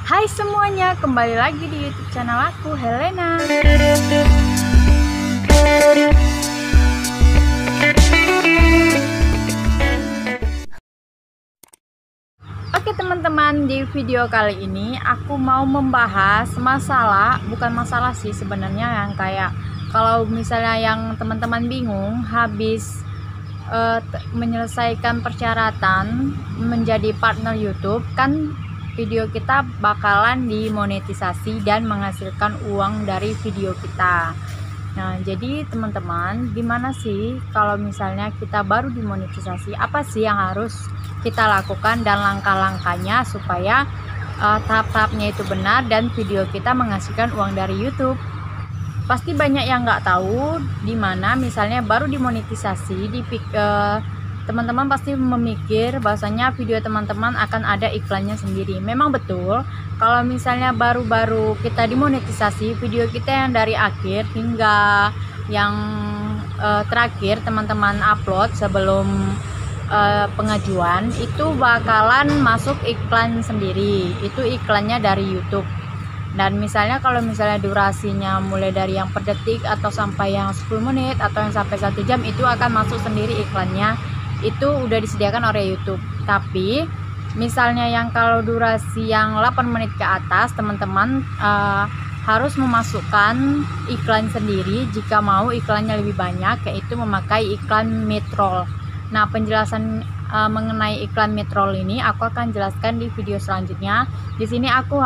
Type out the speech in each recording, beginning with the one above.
Hai semuanya, kembali lagi di YouTube channel aku, Helena. Oke teman-teman, di video kali ini aku mau membahas bukan masalah sih sebenarnya, yang kayak kalau misalnya yang teman-teman bingung habis menyelesaikan persyaratan menjadi partner YouTube, kan video kita bakalan dimonetisasi dan menghasilkan uang dari video kita. Nah, jadi teman-teman, gimana sih kalau misalnya kita baru dimonetisasi? Apa sih yang harus kita lakukan dan langkah-langkahnya supaya tahap-tahapnya itu benar dan video kita menghasilkan uang dari YouTube? Pasti banyak yang nggak tahu, dimana misalnya baru dimonetisasi teman-teman pasti memikir bahwasanya video teman-teman akan ada iklannya sendiri. Memang betul, kalau misalnya baru-baru kita dimonetisasi, video kita yang dari akhir hingga yang terakhir teman-teman upload sebelum pengajuan itu bakalan masuk iklan sendiri. Itu iklannya dari YouTube. Dan misalnya kalau misalnya durasinya mulai dari yang per detik atau sampai yang 10 menit atau yang sampai 1 jam, itu akan masuk sendiri iklannya. Itu udah disediakan oleh YouTube. Tapi misalnya yang kalau durasi yang 8 menit ke atas, teman-teman harus memasukkan iklan sendiri jika mau iklannya lebih banyak, yaitu memakai iklan mid-roll. Nah, penjelasan mengenai iklan mid-roll ini aku akan jelaskan di video selanjutnya. Di sini aku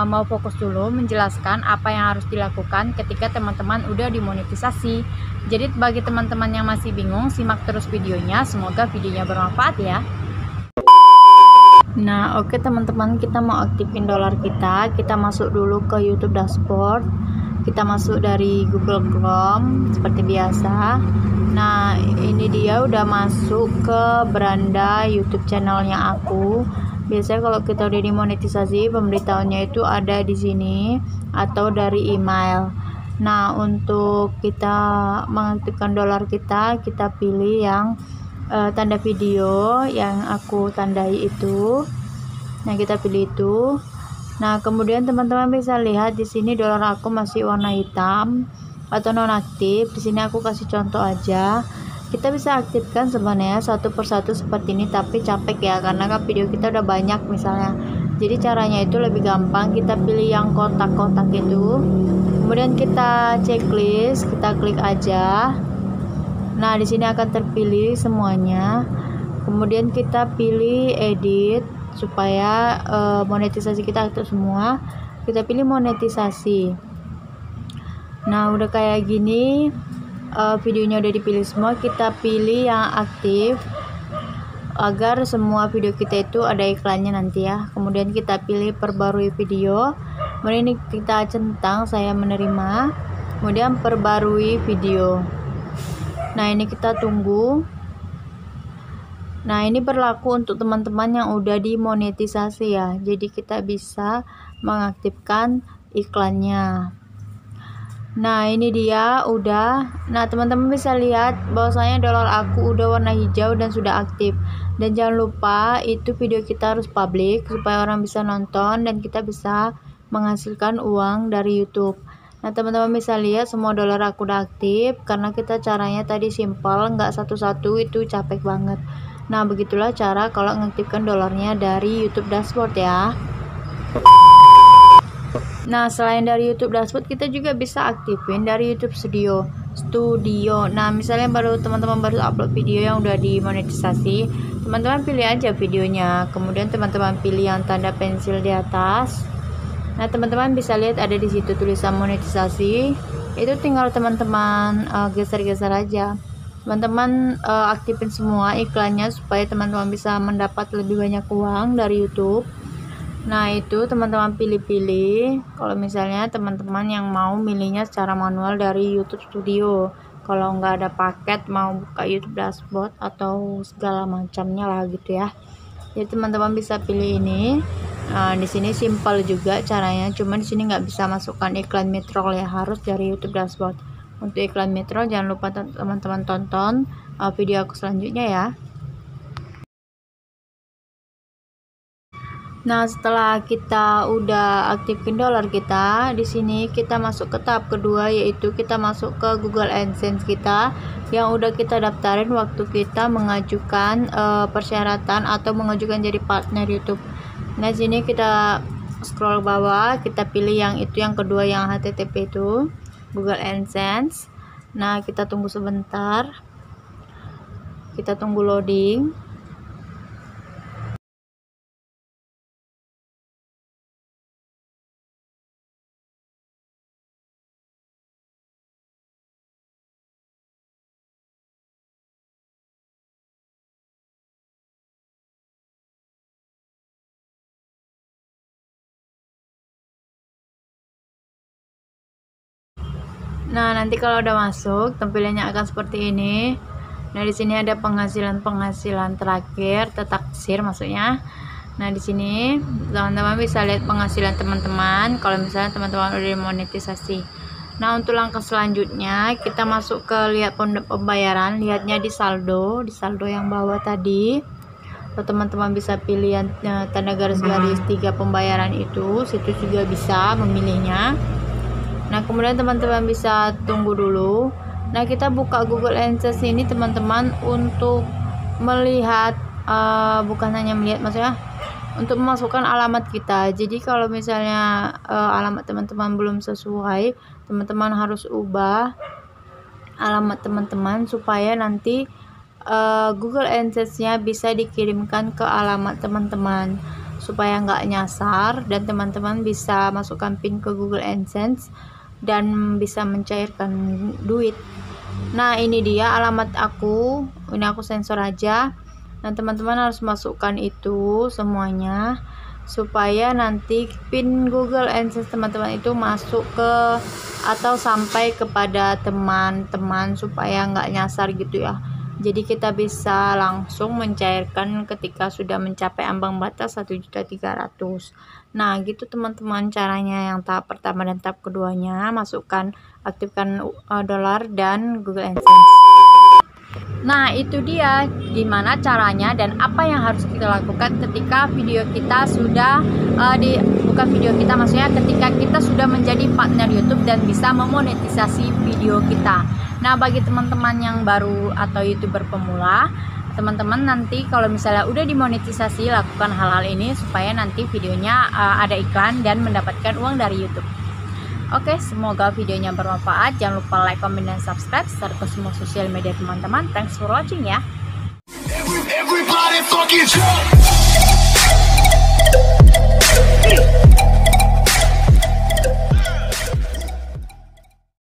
mau fokus dulu menjelaskan apa yang harus dilakukan ketika teman-teman udah dimonetisasi. Jadi bagi teman-teman yang masih bingung, simak terus videonya, semoga videonya bermanfaat ya. Nah, oke teman-teman, kita mau aktifin dolar kita masuk dulu ke YouTube dashboard. Kita masuk dari Google Chrome seperti biasa. Nah, ini dia udah masuk ke beranda YouTube channelnya aku. Biasanya kalau kita udah dimonetisasi, pemberitahuannya itu ada di sini atau dari email. Nah, untuk kita mengaktifkan dolar kita pilih yang tanda video yang aku tandai itu. Nah, kita pilih itu. Nah, kemudian teman-teman bisa lihat di sini dolar aku masih warna hitam atau nonaktif. Di sini aku kasih contoh aja. Kita bisa aktifkan sebenarnya satu persatu seperti ini, tapi capek ya karena kan video kita udah banyak misalnya. Jadi caranya itu lebih gampang. Kita pilih yang kotak-kotak itu. Kemudian kita checklist, kita klik aja. Nah, di sini akan terpilih semuanya. Kemudian kita pilih edit supaya monetisasi kita aktif semua. Kita pilih monetisasi. Nah, udah kayak gini, videonya udah dipilih semua. Kita pilih yang aktif agar semua video kita itu ada iklannya nanti ya. Kemudian kita pilih perbarui video. Kemudian ini kita centang saya menerima. Kemudian perbarui video. Nah, ini kita tunggu. Nah, ini berlaku untuk teman-teman yang udah dimonetisasi ya. Jadi kita bisa mengaktifkan iklannya. Nah, ini dia udah. Nah, teman-teman bisa lihat bahwasanya dolar aku udah warna hijau dan sudah aktif. Dan jangan lupa itu video kita harus publik supaya orang bisa nonton dan kita bisa menghasilkan uang dari YouTube. Nah, teman-teman bisa lihat semua dolar aku udah aktif karena kita caranya tadi simpel, nggak satu-satu, itu capek banget. Nah, begitulah cara kalau mengaktifkan dolarnya dari YouTube dashboard ya. Nah, selain dari YouTube dashboard, kita juga bisa aktifin dari YouTube Studio. Nah, misalnya teman-teman baru upload video yang udah dimonetisasi, teman-teman pilih aja videonya. Kemudian teman-teman pilih yang tanda pensil di atas. Nah, teman-teman bisa lihat ada di situ tulisan monetisasi. Itu tinggal teman-teman geser-geser aja. Teman-teman aktifin semua iklannya supaya teman-teman bisa mendapat lebih banyak uang dari YouTube. Nah, itu teman-teman pilih-pilih. Kalau misalnya teman-teman yang mau milihnya secara manual dari YouTube Studio, kalau nggak ada paket mau buka YouTube dashboard atau segala macamnya lah gitu ya. Jadi teman-teman bisa pilih ini. Nah, di sini simpel juga caranya, cuman di sini nggak bisa masukkan iklan mid-roll ya, harus dari YouTube dashboard. Untuk iklan mid-roll jangan lupa teman-teman tonton video aku selanjutnya ya. Nah, setelah kita udah aktifin dolar kita, di sini kita masuk ke tahap kedua, yaitu kita masuk ke Google AdSense kita yang udah kita daftarin waktu kita mengajukan persyaratan atau mengajukan jadi partner YouTube. Nah, sini kita scroll bawah, kita pilih yang itu, yang kedua, yang HTTP itu, Google AdSense. Nah, kita tunggu sebentar. Kita tunggu loading. Nah, nanti kalau udah masuk, tampilannya akan seperti ini. Nah, di sini ada penghasilan terakhir, taksir maksudnya. Nah, di sini teman-teman bisa lihat penghasilan teman-teman kalau misalnya teman-teman udah monetisasi. Nah, untuk langkah selanjutnya kita masuk ke lihat pembayaran, lihatnya di saldo yang bawah tadi. Teman-teman bisa pilih yang tanda garis-garis 3 pembayaran itu, situ juga bisa memilihnya. Nah, kemudian teman-teman bisa tunggu dulu. Nah, kita buka Google AdSense ini teman-teman untuk melihat, bukan hanya melihat, maksudnya untuk memasukkan alamat kita. Jadi kalau misalnya alamat teman-teman belum sesuai, teman-teman harus ubah alamat teman-teman supaya nanti Google AdSense-nya bisa dikirimkan ke alamat teman-teman supaya nggak nyasar, dan teman-teman bisa masukkan PIN ke Google AdSense dan bisa mencairkan duit. Nah, ini dia alamat aku, ini aku sensor aja. Nah, teman-teman harus masukkan itu semuanya supaya nanti PIN Google AdSense teman-teman itu masuk ke atau sampai kepada teman-teman supaya nggak nyasar gitu ya. Jadi kita bisa langsung mencairkan ketika sudah mencapai ambang batas 1.300.000. Nah, gitu teman-teman caranya yang tahap pertama dan tahap keduanya, aktifkan dolar dan Google AdSense. Nah, itu dia gimana caranya dan apa yang harus kita lakukan ketika video kita sudah bukan video kita, maksudnya ketika kita sudah menjadi partner YouTube dan bisa memonetisasi video kita. Nah, bagi teman-teman yang baru atau YouTuber pemula, teman-teman nanti kalau misalnya udah dimonetisasi, lakukan hal-hal ini supaya nanti videonya ada iklan dan mendapatkan uang dari YouTube. Oke, semoga videonya bermanfaat. Jangan lupa like, comment, dan subscribe serta ke semua sosial media teman-teman. Thanks for watching ya.